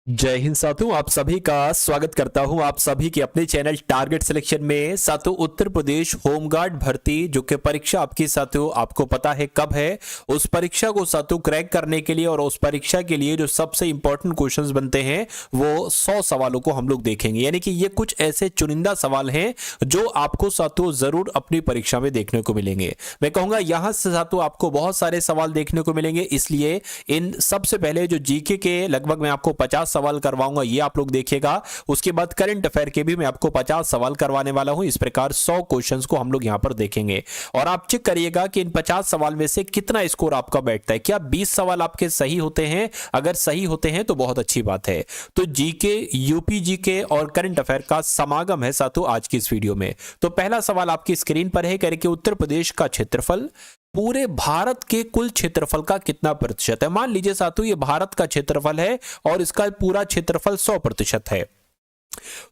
जय हिंद साथियों, आप सभी का स्वागत करता हूं आप सभी के अपने चैनल टारगेट सिलेक्शन में। साथियों, उत्तर प्रदेश होमगार्ड भर्ती जो कि परीक्षा आपकी साथियों आपको पता है कब है। उस परीक्षा को साथियों क्रैक करने के लिए और उस परीक्षा के लिए जो सबसे इंपॉर्टेंट क्वेश्चंस बनते हैं वो 100 सवालों को हम लोग देखेंगे। यानी कि ये कुछ ऐसे चुनिंदा सवाल हैं जो आपको साथियों जरूर अपनी परीक्षा में देखने को मिलेंगे। मैं कहूंगा यहां से साथियों आपको बहुत सारे सवाल देखने को मिलेंगे, इसलिए इन सबसे पहले जो जीके के लगभग मैं आपको 50 सवाल करवाऊंगा, ये आप लोग देखिएगा। उसके बाद करंट अफेयर के भी मैं आपको 50 सवाल करवाने वाला हूं। इस प्रकार 100 क्वेश्चंस को हम लोग यहां पर देखेंगे और आप चेक करिएगा कि इन 50 सवाल में से कितना स्कोर आपका बैठता है। क्या 20 सवाल आपके सही होते हैं? अगर सही होते हैं तो बहुत अच्छी बात है। तो जीके, यूपी जीके और करंट अफेयर का समागम है साथियों आज की इस वीडियो में। तो पहला सवाल आपकी स्क्रीन पर है, कह कि उत्तर प्रदेश का क्षेत्रफल पूरे भारत के कुल क्षेत्रफल का कितना प्रतिशत है। मान लीजिए साथियों ये भारत का क्षेत्रफल है और इसका पूरा क्षेत्रफल 100% है।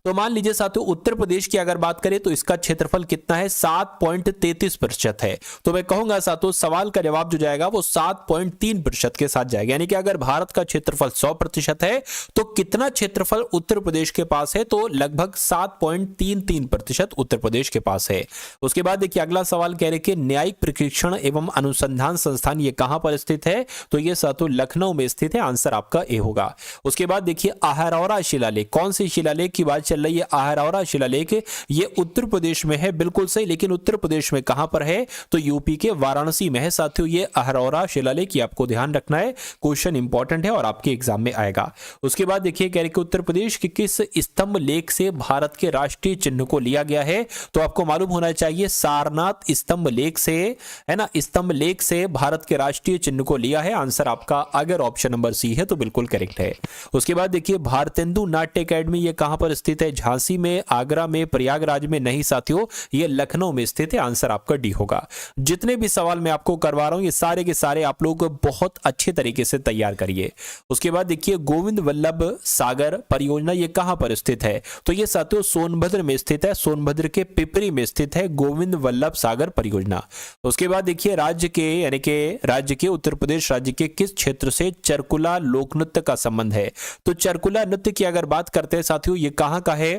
तो मान लीजिए साथियों उत्तर प्रदेश की अगर बात करें तो इसका क्षेत्रफल कितना है, 7.33% है। तो मैं कहूंगा साथियों सवाल का जवाब जो जाएगा वो 7.3% के साथ जाएगा। यानी कि अगर भारत का क्षेत्रफल 100% है तो कितना क्षेत्रफल उत्तर प्रदेश के पास है, तो लगभग 7.33% उत्तर प्रदेश के पास है। उसके बाद देखिए अगला सवाल कह रहे कि न्यायिक प्रशिक्षण एवं अनुसंधान संस्थान ये कहां पर स्थित है, तो ये साथियों लखनऊ में स्थित है। आंसर आपका ए होगा। उसके बाद देखिए आहरौरा शिलालेख, कौन सी शिलालेख की बात चल रही है? आहरौरा शिलालेख ये उत्तर प्रदेश में है, बिल्कुल सही। लेकिन उत्तर प्रदेश में कहां पर है, तो यूपी के वाराणसी में है साथियों ये आहरौरा शिलालेख। ये आपको ध्यान रखना है, क्वेश्चन इंपॉर्टेंट है और आपके एग्जाम में आएगा। उसके बाद देखिए कह रहे कि उत्तर प्रदेश के किस स्तंभ लेख से भारत के राष्ट्रीय चिन्ह को लिया गया है, तो आपको मालूम होना चाहिए सारनाथ स्तंभ लेख से, है ना, स्तंभ लेख से भारत के राष्ट्रीय चिन्ह को लिया है। आंसर आपका अगर ऑप्शन नंबर सी है तो बिल्कुल करेक्ट है। उसके बाद देखिए भारतेंदु नाट्य अकेडमी ये कहां पर स्थित है? झांसी में, आगरा में, प्रयागराज में नहीं साथियों, ये लखनऊ में स्थित है। आंसर आपका डी होगा। जितने भी सवाल मैं आपको करवा रहा हूं ये सारे के सारे आप लोग बहुत अच्छे तरीके से तैयार करिए। उसके बाद देखिए गोविंद वल्लभ सागर परियोजना ये कहां पर स्थित है, तो ये साथियों सोनभद्र में स्थित है। सोनभद्र के पिपरी में स्थित है गोविंद वल्लभ सागर परियोजना। उसके बाद देखिए राज्य के यानी कि राज्य के उत्तर प्रदेश राज्य के किस क्षेत्र से चरकुला लोक नृत्य का संबंध है, तो चरकुला नृत्य की अगर बात करते हैं साथियों ये कहां का है,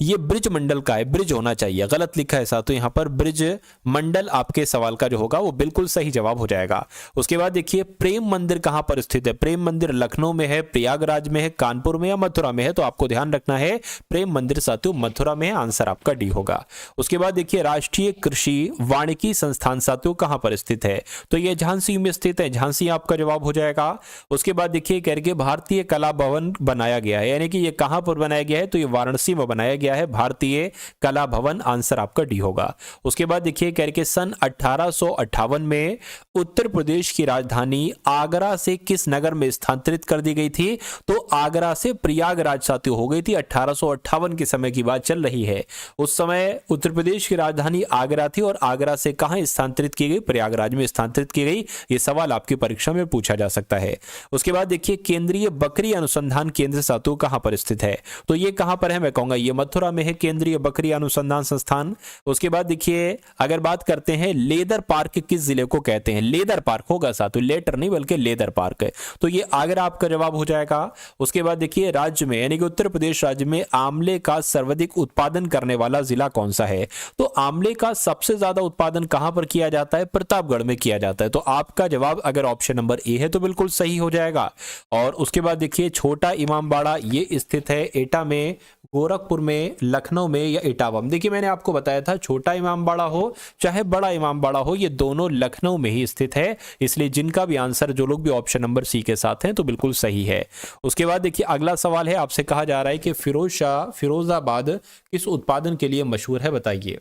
ये ब्रिज मंडल का है। ब्रिज होना चाहिए, गलत लिखा है साथियों यहाँ पर ब्रिज मंडल। आपके सवाल का जो होगा वो बिल्कुल सही जवाब हो जाएगा। उसके बाद देखिए प्रेम मंदिर कहां पर स्थित है? प्रेम मंदिर लखनऊ में है, प्रयागराज में है, कानपुर में या मथुरा में है, तो आपको ध्यान रखना है प्रेम मंदिर साथियों मथुरा में है। आंसर आपका डी होगा। उसके बाद देखिए राष्ट्रीय कृषि वानिकी संस्थान साथियों कहां पर स्थित है, तो ये झांसी में स्थित है। झांसी आपका जवाब हो जाएगा। उसके बाद देखिए करके भारतीय कला भवन बनाया गया है, यानी कि ये कहां पर बनाया गया है, तो ये वाराणसी में बनाया गया है भारतीय कला भवन। आंसर आपका डी होगा। उसके बाद देखिए करके सन 1858 में उत्तर प्रदेश की राजधानी आगरा से किस नगर में स्थानांतरित कर दी गई थी, तो आगरा से प्रयागराज साथियों हो गई थी। 1858 के समय की बात चल रही है। उस समय उत्तर प्रदेश की राजधानी आगरा थी और आगरा से कहां स्थानांतरित की गई? प्रयागराज में स्थानांतरित की गई। यह सवाल आपकी परीक्षा में पूछा जा सकता है। उसके बाद देखिए केंद्रीय बकरी अनुसंधान केंद्र साथियों कहां पर स्थित है, तो ये कहां पर है? मैं कहूंगा ये मथुरा में है, केंद्रीय बकरी अनुसंधान संस्थान। उसके बाद देखिए अगर बात करते हैं लेदर पार्क किस जिले को कहते हैं? लेदर पार्क होगा साथियों, लेटर नहीं बल्कि लेदर पार्क है, तो ये आगरा आपका जवाब हो जाएगा। उसके बाद देखिए राज्य में यानी कि उत्तर प्रदेश राज्य में आंवले का सर्वाधिक उत्पादन करने वाला जिला कौन सा है, तो आंवले का सबसे ज्यादा उत्पादन कहां पर किया जाता है? प्रतापगढ़ में किया जाता है। तो आपका जवाब अगर ऑप्शन नंबर ए है तो बिल्कुल सही हो जाएगा। और उसके बाद देखिए छोटा इमामबाड़ा ये स्थित है एटा में, गोरखपुर में, लखनऊ में या इटावा में। देखिए मैंने आपको बताया था छोटा इमामबाड़ा हो चाहे बड़ा इमामबाड़ा हो ये दोनों लखनऊ में ही स्थित है। इसलिए जिनका भी आंसर जो लोग भी ऑप्शन नंबर सी के साथ हैं तो बिल्कुल सही है। उसके बाद देखिए अगला सवाल है, आपसे कहा जा रहा है कि फिरोजाबाद किस उत्पादन के लिए मशहूर है, बताइए।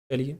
चलिए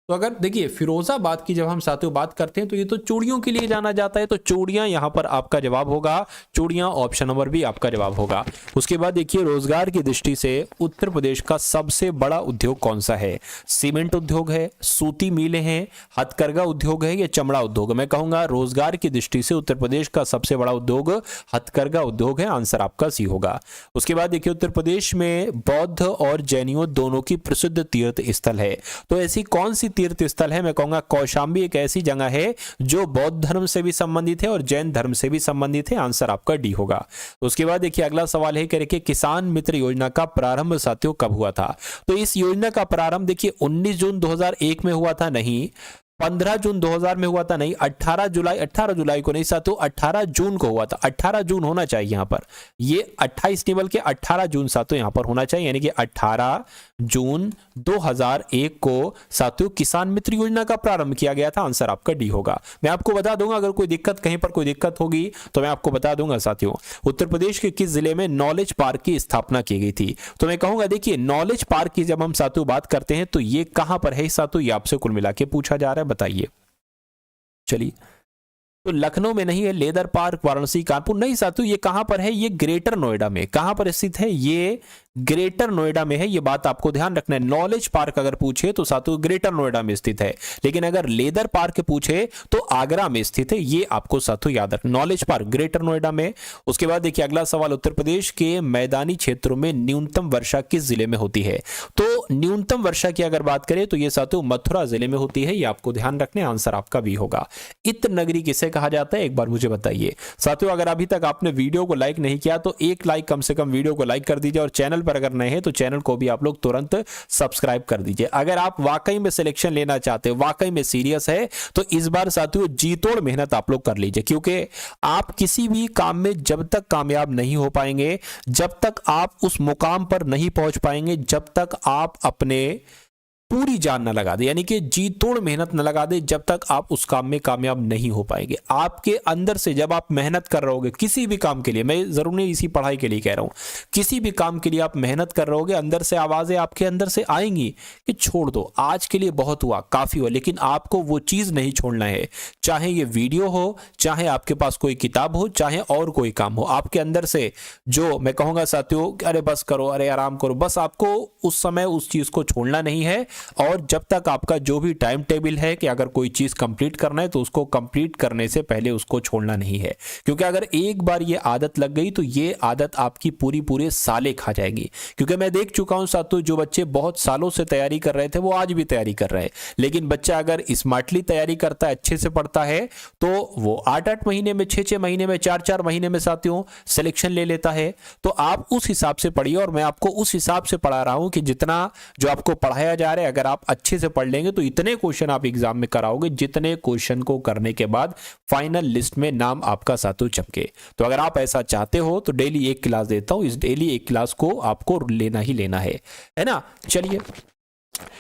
तो अगर देखिए फिरोजाबाद की जब हम साथियों बात करते हैं तो ये तो चूड़ियों के लिए जाना जाता है, तो चूड़ियां यहां पर आपका जवाब होगा। चूड़ियां ऑप्शन नंबर बी आपका जवाब होगा। उसके बाद देखिए रोजगार की दृष्टि से उत्तर प्रदेश का सबसे बड़ा उद्योग कौन सा है? सीमेंट उद्योग है, सूती मिलें हैं, हथकरघा उद्योग है या चमड़ा उद्योग है? मैं कहूंगा रोजगार की दृष्टि से उत्तर प्रदेश का सबसे बड़ा उद्योग हथकरघा उद्योग है। आंसर आपका सी होगा। उसके बाद देखिए उत्तर प्रदेश में बौद्ध और जैनियों दोनों की प्रसिद्ध तीर्थ स्थल है, तो ऐसी कौन सी तीर्थ स्थल है, मैं कहूंगा कौशाम्बी एक ऐसी जगह है जो बौद्ध धर्म से भी संबंधित है और जैन धर्म से भी संबंधित है। आंसर आपका डी होगा। उसके बाद देखिए अगला सवाल है कि किसान मित्र योजना का प्रारंभ साथियों कब हुआ था? तो इस योजना का प्रारंभ देखिए 19 जून 2001 में हुआ था, नहीं 15 जून 2000 में हुआ था, नहीं 18 जुलाई को नहीं साथियों, 18 जून को हुआ था। 18 जून होना चाहिए यहाँ पर, ये 28 नहीं बल्कि 18 जून साथियों यहाँ पर होना चाहिए, यानी कि 18 जून 2001 को साथियों किसान मित्र योजना का प्रारंभ किया गया था। आंसर आपका डी होगा। मैं आपको बता दूंगा अगर कोई दिक्कत, कहीं पर कोई दिक्कत होगी तो मैं आपको बता दूंगा साथियों। उत्तर प्रदेश के किस जिले में नॉलेज पार्क की स्थापना की गई थी? तो मैं कहूंगा देखिए नॉलेज पार्क की जब हम साथियों बात करते हैं तो ये कहां पर है साथियों, ये आपसे कुल मिला के पूछा जा रहा है, बताइए। चलिए, तो लखनऊ में नहीं है, लेदर पार्क वाराणसी कानपुर नहीं साथियों, ये कहां पर है? ये ग्रेटर नोएडा में। कहां पर स्थित है? ये ग्रेटर नोएडा में है। ये बात आपको ध्यान रखना है। नॉलेज पार्क अगर पूछे तो साथियों ग्रेटर नोएडा में स्थित है, लेकिन अगर लेदर पार्क पूछे तो आगरा में स्थित है। ये आपको साथियों याद रखना, नॉलेज पार्क ग्रेटर नोएडा में। उसके बाद देखिए अगला सवाल, उत्तर प्रदेश के मैदानी क्षेत्रों में न्यूनतम वर्षा किस जिले में होती है? तो न्यूनतम वर्षा की अगर बात करें तो ये साथियों मथुरा जिले में होती है। ये आपको ध्यान रखना है। आंसर आपका भी होगा। इत्र नगरी किसे कहा जाता है, एक बार मुझे बताइए साथियों। अगर अभी तक आपने वीडियो को लाइक नहीं किया तो एक लाइक कम से कम वीडियो को लाइक कर दीजिए, और चैनल पर अगर नए हैं तो चैनल को भी आप लोग तुरंत सब्सक्राइब कर दीजिए। अगर आप वाकई में सिलेक्शन लेना चाहते हैं, वाकई में सीरियस है, तो इस बार साथियों जी तोड़ मेहनत आप लोग कर लीजिए, क्योंकि आप किसी भी काम में जब तक कामयाब नहीं हो पाएंगे, जब तक आप उस मुकाम पर नहीं पहुंच पाएंगे, जब तक आप अपने पूरी जान न लगा दे, यानी कि जी तोड़ मेहनत न लगा दे, जब तक आप उस काम में कामयाब नहीं हो पाएंगे। आपके अंदर से जब आप मेहनत कर रहोगे किसी भी काम के लिए, मैं जरूर नहीं इसी पढ़ाई के लिए कह रहा हूं, किसी भी काम के लिए आप मेहनत कर रहोगे, अंदर से आवाजें आपके अंदर से आएंगी कि छोड़ दो, आज के लिए बहुत हुआ, काफी हुआ, लेकिन आपको वो चीज नहीं छोड़ना है। चाहे ये वीडियो हो, चाहे आपके पास कोई किताब हो, चाहे और कोई काम हो, आपके अंदर से जो मैं कहूंगा साथियों, अरे बस करो, अरे आराम करो, बस आपको उस समय उस चीज को छोड़ना नहीं है। और जब तक आपका जो भी टाइम टेबल है कि अगर कोई चीज कंप्लीट करना है तो उसको कंप्लीट करने से पहले उसको छोड़ना नहीं है, क्योंकि अगर एक बार ये आदत लग गई तो ये आदत आपकी पूरे साले खा जाएगी। क्योंकि मैं देख चुका हूं साथियों, जो बच्चे बहुत सालों से तैयारी कर रहे थे वो आज भी तैयारी कर रहे हैं, लेकिन बच्चा अगर स्मार्टली तैयारी करता है, अच्छे से पढ़ता है, तो वो 8-8 महीने में, 6-6 महीने में, 4-4 महीने में साथियों सिलेक्शन ले लेता है। तो आप उस हिसाब से पढ़िए, और मैं आपको उस हिसाब से पढ़ा रहा हूं कि जितना जो आपको पढ़ाया जा रहा है, अगर आप अच्छे से पढ़ लेंगे तो इतने क्वेश्चन आप एग्जाम में कराओगे जितने क्वेश्चन को करने के बाद फाइनल लिस्ट में नाम आपका साथियों चमके। तो अगर आप ऐसा चाहते हो तो डेली एक क्लास देता हूं, इस डेली एक क्लास को आपको लेना ही लेना है ना। चलिए,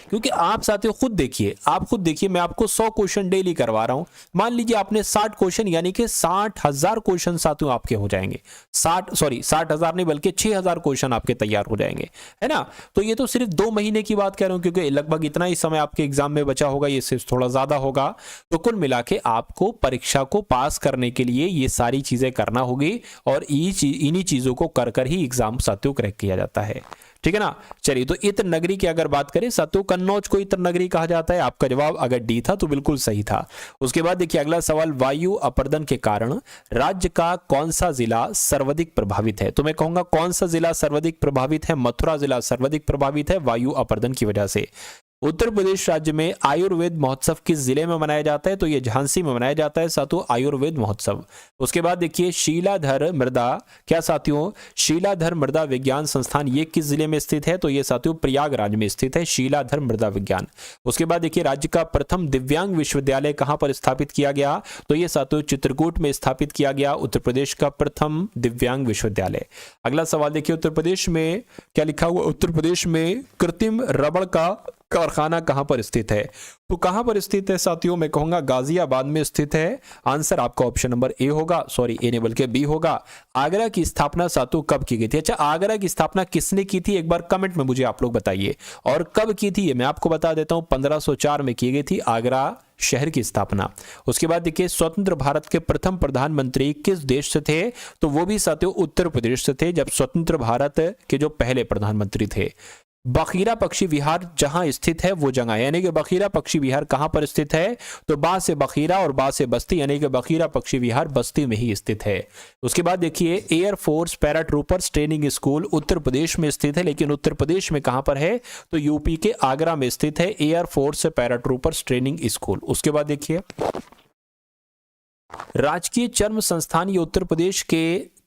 क्योंकि आप साथियों खुद देखिए, मैं आपको 100 क्वेश्चन डेली करवा रहा हूं। मान लीजिए आपने 60 क्वेश्चन, यानी कि 60,000 क्वेश्चन साथियों आपके हो जाएंगे। 60,000 नहीं बल्कि 6,000 क्वेश्चन आपके तैयार हो जाएंगे, है ना। तो ये तो सिर्फ 2 महीने की बात कर रहा हूं, क्योंकि लगभग इतना ही समय आपके एग्जाम में बचा होगा, ये सिर्फ थोड़ा ज्यादा होगा। तो कुल मिला के आपको परीक्षा को पास करने के लिए ये सारी चीजें करना होगी, और इन्हीं चीजों को कर कर ही एग्जाम साथियों क्रैक किया जाता है, ठीक है ना। चलिए, तो इत्र नगरी की अगर बात करें साथियों, कन्नौज को इत्र नगरी कहा जाता है। आपका जवाब अगर डी था तो बिल्कुल सही था। उसके बाद देखिए अगला सवाल, वायु अपरदन के कारण राज्य का कौन सा जिला सर्वाधिक प्रभावित है? तो मैं कहूंगा कौन सा जिला सर्वाधिक प्रभावित है? मथुरा जिला सर्वाधिक प्रभावित है वायु अपरदन की वजह से। उत्तर प्रदेश राज्य में आयुर्वेद महोत्सव किस जिले में मनाया जाता है? तो ये झांसी में मनाया जाता है साथियों, आयुर्वेद महोत्सव। उसके बाद देखिए शीलाधर मृदा, क्या साथियों, शीलाधर मृदा विज्ञान संस्थान ये किस जिले में स्थित है? तो ये साथियों प्रयागराज में स्थित है, शीलाधर मृदा विज्ञान। उसके बाद देखिए राज्य का प्रथम दिव्यांग विश्वविद्यालय कहां पर स्थापित किया गया? तो ये साथियों चित्रकूट में स्थापित किया गया, उत्तर प्रदेश का प्रथम दिव्यांग विश्वविद्यालय। अगला सवाल देखिए, उत्तर प्रदेश में क्या लिखा हुआ? उत्तर प्रदेश में कृत्रिम रबड़ का कारखाना कहां पर स्थित है? तो कहां पर स्थित है साथियों? मैं कहूंगा गाजियाबाद में स्थित है। आंसर आपका ऑप्शन नंबर ए होगा, सॉरी ए नहीं बल्कि बी होगा। आगरा की स्थापना साथियों कब की गई थी? अच्छा, आगरा की स्थापना किसने की थी एक बार कमेंट में मुझे आप लोग बताइए, और कब की थी ये मैं आपको बता देता हूं। 1504 में की गई थी आगरा शहर की स्थापना। उसके बाद देखिए स्वतंत्र भारत के प्रथम प्रधानमंत्री किस देश से थे? तो वो भी साथियों उत्तर प्रदेश से थे, जब स्वतंत्र भारत के जो पहले प्रधानमंत्री थे। बखीरा पक्षी विहार जहां स्थित है वो जगह, यानी कि बखीरा पक्षी विहार कहां पर स्थित है, तो बा से बखीरा और बा से बस्ती, यानी कि बखीरा पक्षी विहार बस्ती में ही स्थित है। उसके बाद देखिए air force paratroopers training school Uttar Pradesh में स्थित है, लेकिन उत्तर प्रदेश में कहां पर है, तो यूपी के आगरा में स्थित है एयरफोर्स पैराट्रूपर्स ट्रेनिंग स्कूल। उसके बाद देखिए राजकीय चर्म संस्थान ये उत्तर प्रदेश के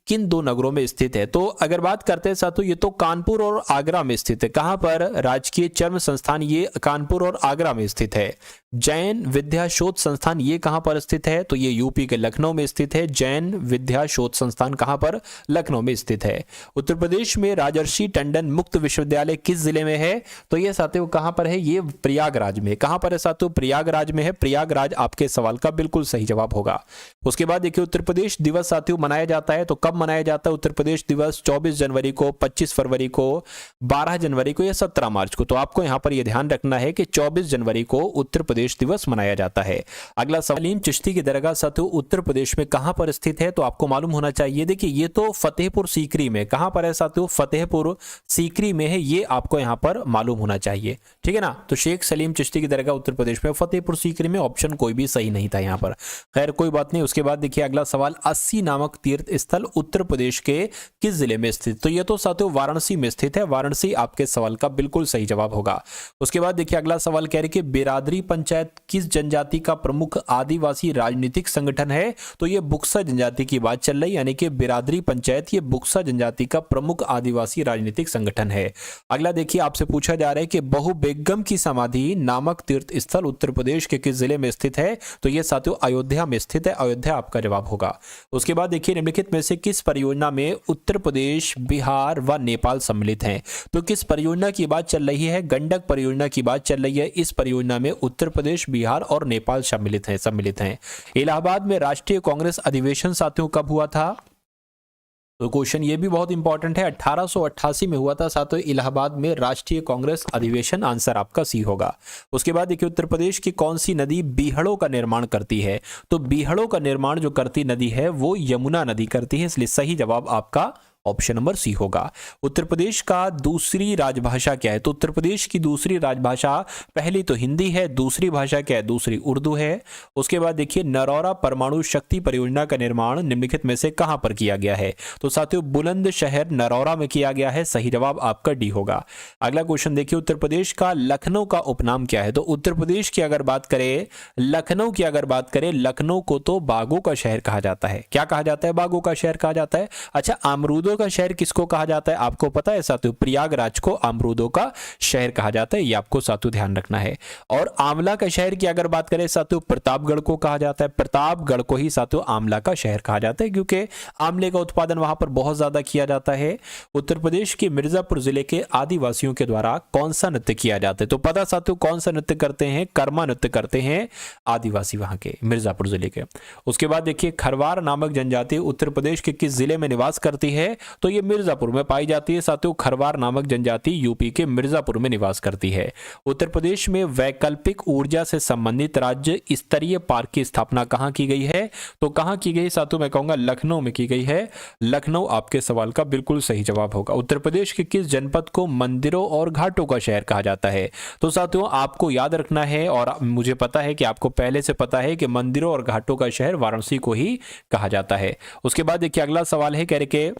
किन दो नगरों में स्थित है, तो अगर बात करते हैं साथियों ये तो कानपुर और आगरा में स्थित है। कहां पर, राजकीय चर्म संस्थान ये कानपुर और आगरा में स्थित है। जैन विद्या शोध संस्थान ये कहां पर स्थित है, तो ये यूपी के लखनऊ में स्थित है। जैन विद्या शोध संस्थान कहां पर, लखनऊ में स्थित है। उत्तर प्रदेश में राजर्षि टंडन मुक्त विश्वविद्यालय किस जिले में है, तो ये साथियों कहां पर है, ये प्रयागराज में। कहां पर है साथियों, प्रयागराज में है। प्रयागराज आपके सवाल का बिल्कुल सही जवाब होगा। उसके बाद देखिए उत्तर प्रदेश दिवस साथियों मनाया जाता है, तो कब मनाया जाता है उत्तर प्रदेश दिवस, 24 जनवरी को, 25 फरवरी को, 12 जनवरी को या 17 मार्च को। तो आपको यहां पर यह ध्यान रखना है कि 24 जनवरी को उत्तर प्रदेश दिवस मनाया जाता है। अगला सवाल, सलीम चिश्ती की दरगाह साथियों उत्तर प्रदेश में कहां पर स्थित है, तो आपको मालूम होना चाहिए। देखिए ये तो फतेहपुर सीकरी में, कहां पर है साथियों, फतेहपुर सीकरी में है, ये आपको यहां पर मालूम होना चाहिए, ठीक है ना। तो शेख सलीम चिश्ती की दरगाह उत्तर प्रदेश में फतेहपुर सीकरी में, ऑप्शन कोई भी सही नहीं था यहां पर, खैर कोई बात नहीं। उसके बाद देखिए अगला सवाल, 80 नामक तीर्थ स्थल उत्तर प्रदेश के किस जिले में स्थित, तो यह तो साथियों वाराणसी में स्थित है। वाराणसी आपके सवाल का बिल्कुल सही जवाब होगा। उसके बाद देखिए अगला सवाल कह रहे कि बिरादरी पंचायत किस जनजाति का प्रमुख आदिवासी राजनीतिक संगठन है, तो यह बुक्सा जनजाति की बात चल रही, यानी कि बिरादरी पंचायत ये बुक्सा जनजाति का प्रमुख आदिवासी राजनीतिक संगठन है। अगला देखिए आपसे पूछा जा रहा है कि बहु बेगम की समाधि नामक तीर्थ स्थल उत्तर प्रदेश के किस जिले में स्थित है, तो यह साथियों अयोध्या में स्थित है। अयोध्या आपका जवाब होगा। उसके बाद देखिए निम्नलिखित में से किस परियोजना में उत्तर प्रदेश, बिहार व नेपाल सम्मिलित हैं, तो किस परियोजना की बात चल रही है, गंडक परियोजना की बात चल रही है। इस परियोजना में उत्तर प्रदेश, बिहार और नेपाल सम्मिलित हैं। इलाहाबाद में राष्ट्रीय कांग्रेस अधिवेशन साथियों कब हुआ था, तो क्वेश्चन ये भी बहुत इंपॉर्टेंट है, 1888 में हुआ था साथियों इलाहाबाद में राष्ट्रीय कांग्रेस अधिवेशन, आंसर आपका सी होगा। उसके बाद देखिए उत्तर प्रदेश की कौन सी नदी बीहड़ों का निर्माण करती है, तो बीहड़ों का निर्माण जो करती नदी है वो यमुना नदी करती है, इसलिए सही जवाब आपका ऑप्शन नंबर सी होगा। उत्तर प्रदेश का दूसरी राजभाषा क्या है, तो उत्तर प्रदेश की दूसरी राजभाषा पहली तो हिंदी है, दूसरी भाषा क्या है, दूसरी उर्दू है। उसके बाद देखिए नरौरा परमाणु शक्ति परियोजना का निर्माण निम्नलिखित में से कहां पर किया गया है, तो साथियों बुलंदशहर नरौरा में किया गया है, सही जवाब आपका डी होगा। अगला क्वेश्चन देखिए उत्तर प्रदेश का लखनऊ का उपनाम क्या है, तो उत्तर प्रदेश की अगर बात करें, लखनऊ की अगर बात करें, लखनऊ को तो बागों का शहर कहा जाता है। क्या कहा जाता है, बागों का शहर कहा जाता है। अच्छा अमरूदों का शहर किसको कहा जाता है, आपको पता है साथियों, प्रयागराज को अमरूदों का शहर कहा जाता है, ये आपको साथियों ध्यान रखना है। और आंवला का शहर की अगर बात करें साथियों, प्रतापगढ़ को कहा जाता है। प्रतापगढ़ को ही साथियों आंवला का शहर कहा जाता है, क्योंकि आंवले का उत्पादन वहां पर बहुत ज्यादा किया जाता है। उत्तर प्रदेश के मिर्जापुर जिले के आदिवासियों के द्वारा कौन सा नृत्य किया जाता है, तो पता साथियों कौन सा नृत्य करते हैं, कर्मा नृत्य करते हैं आदिवासी वहां के मिर्जापुर जिले के। उसके बाद देखिए खरवार नामक जनजाति उत्तर प्रदेश के किस जिले में निवास करती है, तो ये मिर्जापुर में पाई जाती है साथियों। खरवार नामक जनजाति यूपी के मिर्जापुर में निवास करती है। उत्तर प्रदेश में वैकल्पिक ऊर्जा से संबंधित राज्य स्तरीय पार्क की स्थापना कहां की गई है, तो कहां की गई साथियों, मैं कहूंगा लखनऊ में की गई है। लखनऊ आपके सवाल का बिल्कुल सही जवाब होगा। उत्तर प्रदेश के किस जनपद को मंदिरों और घाटों का शहर कहा जाता है, तो साथियों आपको याद रखना है, और मुझे पता है कि आपको पहले से पता है कि मंदिरों और घाटों का शहर वाराणसी को ही कहा जाता है। उसके बाद देखिए अगला सवाल है, कह रहे कि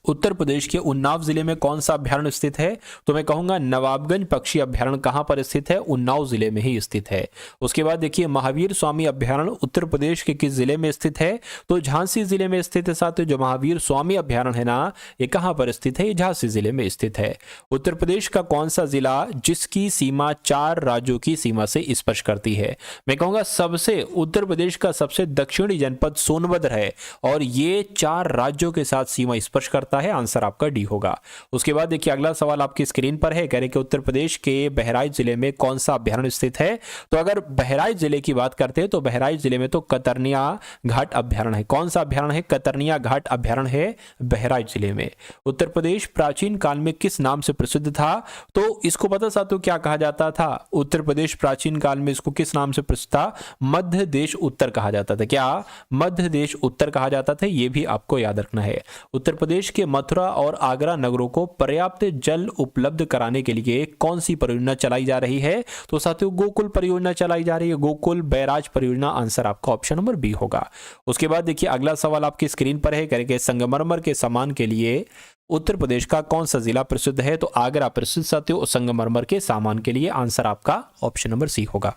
उत्तर प्रदेश के उन्नाव जिले में कौन सा अभ्यारण्य स्थित है, तो मैं कहूंगा नवाबगंज पक्षी अभ्यारण्य कहां पर स्थित है, उन्नाव जिले में ही स्थित है। उसके बाद देखिए महावीर स्वामी अभ्यारण्य उत्तर प्रदेश के किस जिले में स्थित है, तो झांसी जिले में स्थित है साथियों। जो महावीर स्वामी अभ्यारण्य है ना, ये कहां पर स्थित है, ये झांसी जिले में स्थित है। उत्तर प्रदेश का कौन सा जिला जिसकी सीमा 4 राज्यों की सीमा से स्पर्श करती है, मैं कहूंगा सबसे उत्तर प्रदेश का सबसे दक्षिणी जनपद सोनभद्र है, और ये 4 राज्यों के साथ सीमा स्पर्श करता है, आंसर आपका डी होगा। उसके बाद देखिए अगला सवाल आपकी स्क्रीन पर है, कह रहे कि उत्तर प्रदेश के बहराइच जिले में कौन सा अभ्यारण्य स्थित है, तो अगर बहराइच जिले की बात करते हैं तो बहराइच जिले में तो कतरनिया घाट अभ्यारण्य है। कौन सा अभ्यारण्य है, कतरनिया घाट अभ्यारण्य है बहराइच जिले में। उत्तर प्रदेश प्राचीन काल में किस नाम से प्रसिद्ध था, तो इसको पता साथियों क्या कहा जाता था, उत्तर प्रदेश प्राचीन काल में इसको किस नाम से प्रसिद्ध था, मध्य देश उत्तर कहा जाता था। क्या मध्य देश उत्तर कहा जाता था, यह भी आपको याद रखना है। उत्तर प्रदेश के देखिए मथुरा और आगरा नगरों को पर्याप्त जल उपलब्ध कराने के लिए कौन सी परियोजना चलाई जा रही है? तो साथियों गोकुल परियोजना चलाई जा रही है, गोकुल बैराज परियोजना। आंसर आपका ऑप्शन नंबर बी होगा। उसके बाद देखिए अगला सवाल आपकी स्क्रीन पर है, करेंगे संगमरमर के सामान के लिए उत्तर प्रदेश का कौन सा जिला प्रसिद्ध है? तो आगरा प्रसिद्ध साथियों संगमरमर के सामान के लिए। आंसर आपका ऑप्शन नंबर सी होगा।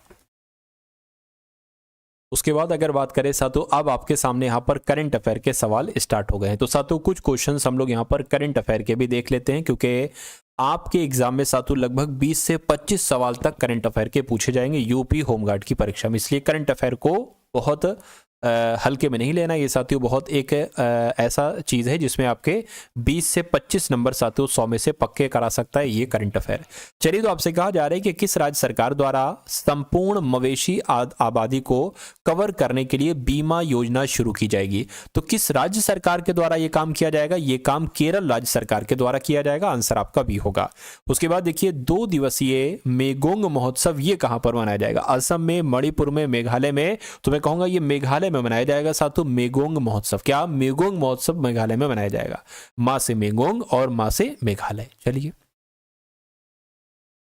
उसके बाद अगर बात करें साथियों, अब आपके सामने यहाँ पर करंट अफेयर के सवाल स्टार्ट हो गए हैं। तो साथियों कुछ क्वेश्चंस हम लोग यहाँ पर करंट अफेयर के भी देख लेते हैं, क्योंकि आपके एग्जाम में साथियों लगभग 20 से 25 सवाल तक करंट अफेयर के पूछे जाएंगे यूपी होमगार्ड की परीक्षा में, इसलिए करंट अफेयर को बहुत हल्के में नहीं लेना। ये साथियों बहुत एक ऐसा चीज़ है जिसमें आपके 20 से 25 नंबर साथियों 100 में से पक्के करा सकता है ये करंट अफेयर। चलिए, तो आपसे कहा जा रहा है कि किस राज्य सरकार द्वारा संपूर्ण मवेशी आबादी को कवर करने के लिए बीमा योजना शुरू की जाएगी? तो किस राज्य सरकार के द्वारा ये काम किया जाएगा? ये काम केरल राज्य सरकार के द्वारा किया जाएगा। आंसर आपका बी होगा। उसके बाद देखिए 2 दिवसीय मेगोंग महोत्सव ये कहां पर मनाया जाएगा? असम में, मणिपुर में, मेघालय में। तो मैं कहूंगा ये मेघालय में मनाया जाएगा साथियों मेगोंग महोत्सव। क्या? मेगोंग महोत्सव मेघालय में मनाया जाएगा। मां से मेगोंग और मां से मेघालय। चलिए,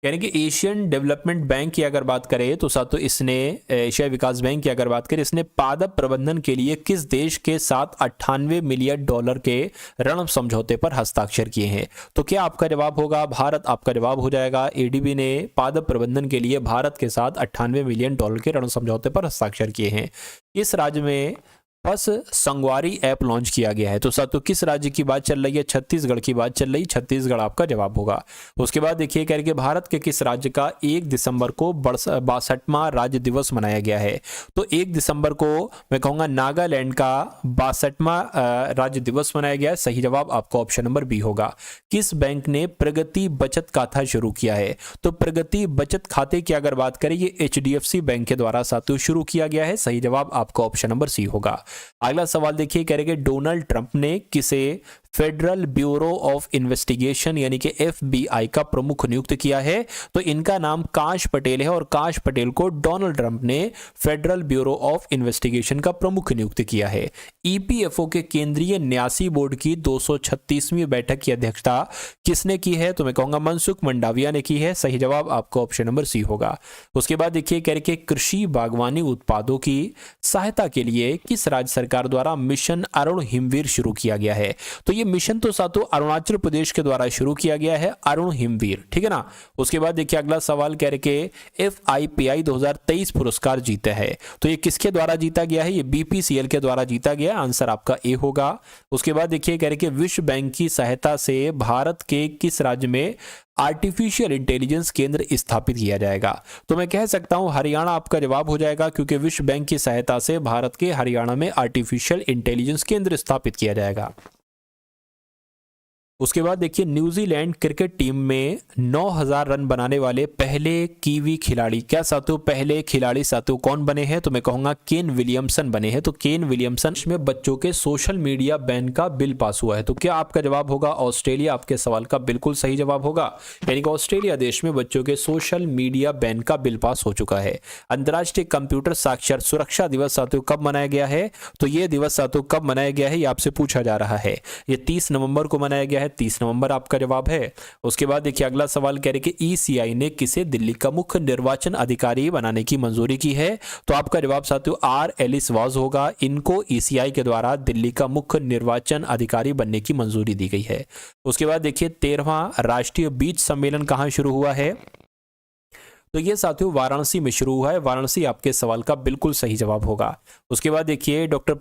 यानी कि एशियन डेवलपमेंट बैंक की अगर बात करें तो साथियों इसने, एशिया विकास बैंक की अगर बात करें, इसने पादप प्रबंधन के लिए किस देश के साथ 98 मिलियन डॉलर के ऋण समझौते पर हस्ताक्षर किए हैं? तो क्या आपका जवाब होगा भारत? आपका जवाब हो जाएगा एडीबी ने पादप प्रबंधन के लिए भारत के साथ 98 मिलियन डॉलर के ऋण समझौते पर हस्ताक्षर किए हैं। इस राज्य में बस संगवारी ऐप लॉन्च किया गया है। तो साथियों किस राज्य की बात चल रही है? छत्तीसगढ़ की बात चल रही है। छत्तीसगढ़ आपका जवाब होगा। उसके बाद देखिए कह रहे कि भारत के किस राज्य का 1 दिसंबर को 62वां राज्य दिवस मनाया गया है? तो 1 दिसंबर को मैं कहूंगा नागालैंड का 62वां राज्य दिवस मनाया गया है। सही जवाब आपका ऑप्शन नंबर बी होगा। किस बैंक ने प्रगति बचत खाता शुरू किया है? तो प्रगति बचत खाते की अगर बात करें ये HDFC बैंक के द्वारा साथियों शुरू किया गया है। सही जवाब आपका ऑप्शन नंबर सी होगा। अगला सवाल देखिए कह रहे कि डोनाल्ड ट्रंप ने किसे फेडरल ब्यूरो ऑफ इन्वेस्टिगेशन यानी कि FBI का प्रमुख नियुक्त किया है? तो इनका नाम काश पटेल है और काश पटेल को डोनाल्ड ट्रंप ने फेडरल ब्यूरो ऑफ इन्वेस्टिगेशन का प्रमुख नियुक्त किया है। EPFO के केंद्रीय न्यासी बोर्ड की 236वीं बैठक की अध्यक्षता किसने की है? तो मैं कहूंगा मनसुख मंडाविया ने की है। सही जवाब आपका ऑप्शन नंबर सी होगा। उसके बाद देखिए कह रहे कि कृषि बागवानी उत्पादों की सहायता के लिए किस राज्य सरकार द्वारा मिशन अरुण हिमवीर शुरू किया गया है? तो ये मिशन तो साथियों अरुणाचल प्रदेश के द्वारा शुरू किया गया है, अरुण हिमवीर, ठीक है ना। उसके बाद देखिए अगला सवाल कह रहे कि FIPI 2023 पुरस्कार जीता है, तो ये किसके द्वारा जीता गया है? ये BPCL के द्वारा जीता गया। आंसर आपका ए होगा। उसके बाद देखिए कह रहे कि विश्व बैंक की सहायता से भारत के किस राज्य में आर्टिफिशियल इंटेलिजेंस केंद्र स्थापित किया जाएगा? तो मैं कह सकता हूं हरियाणा आपका जवाब हो जाएगा, क्योंकि विश्व बैंक की सहायता से भारत के हरियाणा में आर्टिफिशियल इंटेलिजेंस केंद्र स्थापित किया जाएगा। उसके बाद देखिए न्यूजीलैंड क्रिकेट टीम में 9000 रन बनाने वाले पहले कीवी खिलाड़ी, क्या साथियों पहले खिलाड़ी साथियों कौन बने हैं? तो मैं कहूंगा केन विलियमसन बने हैं। तो केन विलियमसन में बच्चों के सोशल मीडिया बैन का बिल पास हुआ है। तो क्या आपका जवाब होगा ऑस्ट्रेलिया? आपके सवाल का बिल्कुल सही जवाब होगा। यानी कि ऑस्ट्रेलिया देश में बच्चों के सोशल मीडिया बैन का बिल पास हो चुका है। अंतर्राष्ट्रीय कंप्यूटर साक्षर सुरक्षा दिवस साथियों कब मनाया गया है? तो ये दिवस साथियों कब मनाया गया है ये आपसे पूछा जा रहा है। ये 30 नवंबर को मनाया गया है। 30 नवंबर आपका जवाब है। उसके बाद देखिए अगला सवाल कह रहे कि ECI ने किसे दिल्ली का मुख्य निर्वाचन अधिकारी बनाने की मंजूरी की है? तो आपका जवाब साथियों R. एलिस वाज होगा। इनको ECI के द्वारा दिल्ली का मुख्य निर्वाचन अधिकारी बनने की मंजूरी दी गई है। उसके बाद देखिए 13वां राष्ट्रीय बीज सम्मेलन कहां शुरू हुआ है? तो ये साथियों वाराणसी में शुरू हुआ है। वाराणसी आपके सवाल का बिल्कुल सही जवाब होगा। उसके बाद देखिए डॉक्टर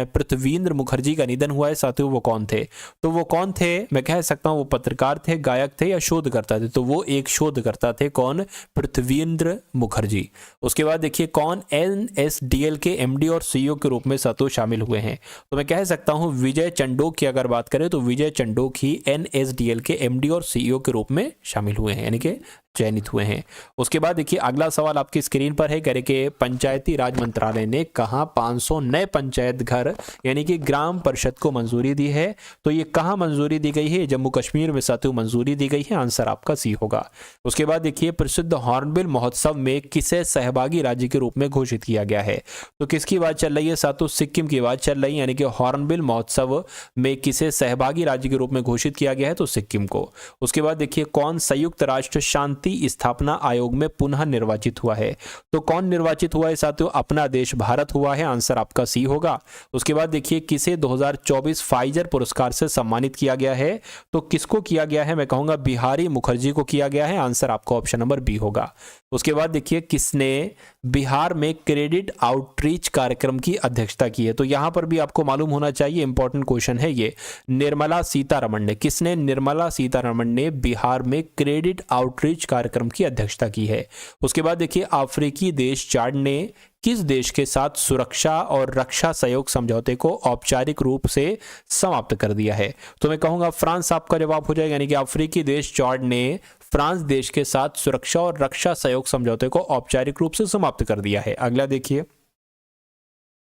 पृथ्वींद्र मुखर्जी का निधन हुआ है साथियों, वो कौन थे? तो वो कौन थे? मैं कह सकता हूं वो पत्रकार थे, गायक थे या शोधकर्ता थे? तो वो एक शोधकर्ता थे। कौन? पृथ्वींद्र मुखर्जी। उसके बाद देखिए कौन NSDL के MD और CEO के रूप में साथियों शामिल हुए हैं? तो मैं कह सकता हूं विजय चंडोक की अगर बात करें तो विजय चंडोक ही NSDL के MD और CEO के रूप में शामिल हुए हैं, यानी कि चयनित हुए हैं। उसके बाद देखिए अगला सवाल आपकी स्क्रीन पर है, कह रहे कि पंचायती राज मंत्रालय ने कहां 500 नए पंचायत घर यानी कि ग्राम परिषद को मंजूरी दी है। तो ये कहां मंजूरी दी गई है? जम्मू कश्मीर में साथियों मंजूरी दी गई है। आंसर आपका सी होगा। उसके बाद देखिए प्रसिद्ध हॉर्नबिल महोत्सव में किसे सहभागी राज्य के रूप में घोषित किया गया है? तो किसकी बात चल रही है साथियों? सिक्किम की बात चल रही है, यानी कि हॉर्नबिल महोत्सव में किसे सहभागी राज्य के रूप में घोषित किया गया है? तो सिक्किम को। उसके बाद देखिए कौन संयुक्त राष्ट्र शांति स्थापना आयोग में पुनः निर्वाचित हुआ है? तो कौन निर्वाचित हुआ है साथियों? अपना देश भारत हुआ है। आंसर आपका सी होगा। उसके बाद देखिए किसे 2024 फाइजर पुरस्कार से सम्मानित किया गया है? तो किसको किया गया है? मैं कहूंगा बिहारी मुखर्जी को किया गया है। आंसर आपका ऑप्शन नंबर बी होगा। उसके बाद देखिए किसने बिहार में क्रेडिट आउटरीच कार्यक्रम की अध्यक्षता की है? तो यहां पर भी आपको मालूम होना चाहिए, इंपॉर्टेंट क्वेश्चन है ये। निर्मला सीतारमण ने, किसने? निर्मला सीतारमण ने बिहार में क्रेडिट आउटरीच कार्यक्रम की अध्यक्षता की है। उसके बाद देखिए अफ्रीकी देश चाड ने किस देश के साथ सुरक्षा और रक्षा सहयोग समझौते को औपचारिक रूप से समाप्त कर दिया है? तो मैं कहूंगा फ्रांस आपका जवाब हो जाएगा, यानी कि अफ्रीकी देश चाड ने फ्रांस देश के साथ सुरक्षा और रक्षा सहयोग समझौते को औपचारिक रूप से समाप्त कर दिया है। अगला देखिए,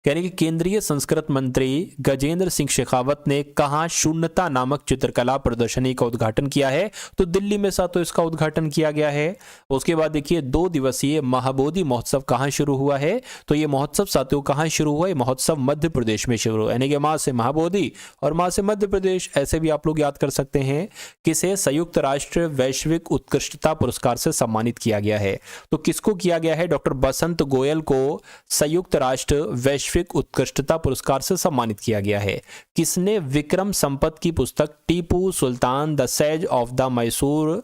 यानी कि केंद्रीय संस्कृत मंत्री गजेंद्र सिंह शेखावत ने कहां शून्यता नामक चित्रकला प्रदर्शनी का उद्घाटन किया है? तो दिल्ली में साथियों इसका उद्घाटन किया गया है। उसके बाद देखिए 2 दिवसीय महाबोधि महोत्सव कहां शुरू हुआ है? तो ये महोत्सव साथियों कहां शुरू हुआ है? महोत्सव मध्य प्रदेश में शुरू हुआ, यानी कि मां से महाबोधि और मां से मध्य प्रदेश, ऐसे भी आप लोग याद कर सकते हैं। किसे संयुक्त राष्ट्र वैश्विक उत्कृष्टता पुरस्कार से सम्मानित किया गया है? तो किसको किया गया है? डॉक्टर बसंत गोयल को संयुक्त राष्ट्र वैश्विक उत्कृष्टता पुरस्कार से सम्मानित किया गया है। किसने विक्रम संपत की पुस्तक Tipu Sultan the saga of the Mysore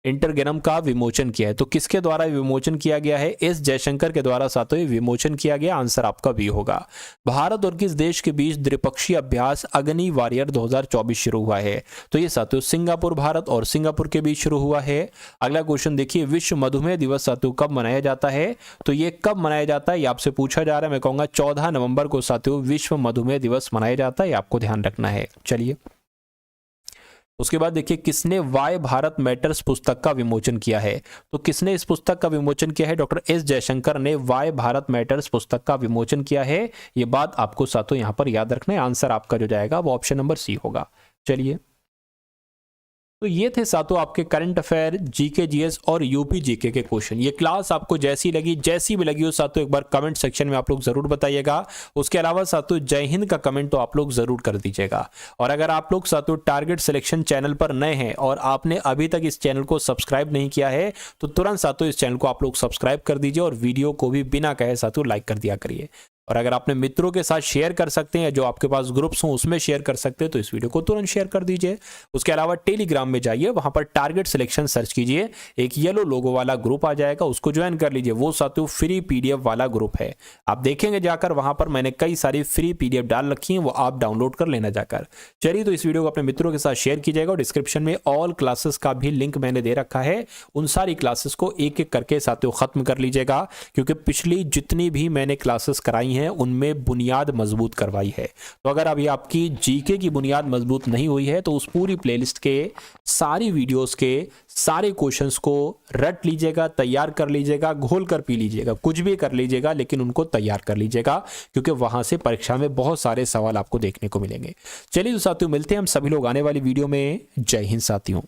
interregnum का विमोचन किया है? तो किसके द्वारा विमोचन किया गया है? एस जयशंकर के द्वारा साथियों विमोचन किया गया। आंसर आपका भी होगा। भारत और किस देश के बीच द्विपक्षीय अभ्यास अग्नि वॉरियर 2024 शुरू हुआ है? तो ये साथियों सिंगापुर, भारत और सिंगापुर के बीच शुरू हुआ है। अगला क्वेश्चन देखिए, विश्व मधुमेह दिवस साथियों कब मनाया जाता है? तो ये कब मनाया जाता है ये आपसे पूछा जा रहा है। मैं कहूंगा 14 नवंबर को साथियों विश्व मधुमेह दिवस मनाया जाता है, आपको ध्यान रखना है। चलिए उसके बाद देखिए किसने वाई भारत मैटर्स पुस्तक का विमोचन किया है? तो किसने इस पुस्तक का विमोचन किया है? डॉक्टर एस जयशंकर ने वाई भारत मैटर्स पुस्तक का विमोचन किया है। ये बात आपको साथियों यहां पर याद रखना है। आंसर आपका जो जाएगा वो ऑप्शन नंबर सी होगा। चलिए तो ये थे सातों आपके करंट अफेयर, जीके जीएस और यूपी जीके के क्वेश्चन। ये क्लास आपको जैसी लगी, जैसी भी लगी हो सातों एक बार कमेंट सेक्शन में आप लोग जरूर बताइएगा। उसके अलावा सातों जय हिंद का कमेंट तो आप लोग जरूर कर दीजिएगा। और अगर आप लोग सातों टारगेट सिलेक्शन चैनल पर नए हैं और आपने अभी तक इस चैनल को सब्सक्राइब नहीं किया है तो तुरंत सातों इस चैनल को आप लोग सब्सक्राइब कर दीजिए और वीडियो को भी बिना कहे सातों लाइक कर दिया करिए। और अगर आपने मित्रों के साथ शेयर कर सकते हैं, जो आपके पास ग्रुप्स हों उसमें शेयर कर सकते हैं, तो इस वीडियो को तुरंत शेयर कर दीजिए। उसके अलावा टेलीग्राम में जाइए, वहां पर टारगेट सिलेक्शन सर्च कीजिए, एक येलो लोगो वाला ग्रुप आ जाएगा, उसको ज्वाइन कर लीजिए। वो साथियों फ्री पीडीएफ वाला ग्रुप है, आप देखेंगे जाकर वहां पर मैंने कई सारी फ्री पीडीएफ डाल रखी हैं, वो आप डाउनलोड कर लेना जाकर। चलिए तो इस वीडियो को अपने मित्रों के साथ शेयर कीजिएगा और डिस्क्रिप्शन में ऑल क्लासेस का भी लिंक मैंने दे रखा है, उन सारी क्लासेस को एक एक करके साथियों खत्म कर लीजिएगा, क्योंकि पिछली जितनी भी मैंने क्लासेस कराई हैं उनमें बुनियाद मजबूत करवाई है। तो अगर अभी आपकी जीके की बुनियाद मजबूत नहीं हुई है तो उस पूरी प्लेलिस्ट के सारी वीडियोस के सारे क्वेश्चंस को रट लीजिएगा, तैयार कर लीजिएगा, घोल कर पी लीजिएगा, कुछ भी कर लीजिएगा, लेकिन उनको तैयार कर लीजिएगा, क्योंकि वहां से परीक्षा में बहुत सारे सवाल आपको देखने को मिलेंगे। चलिए तो साथियों मिलते हैं हम सभी लोग आने वाली वीडियो में। जय हिंद साथियों।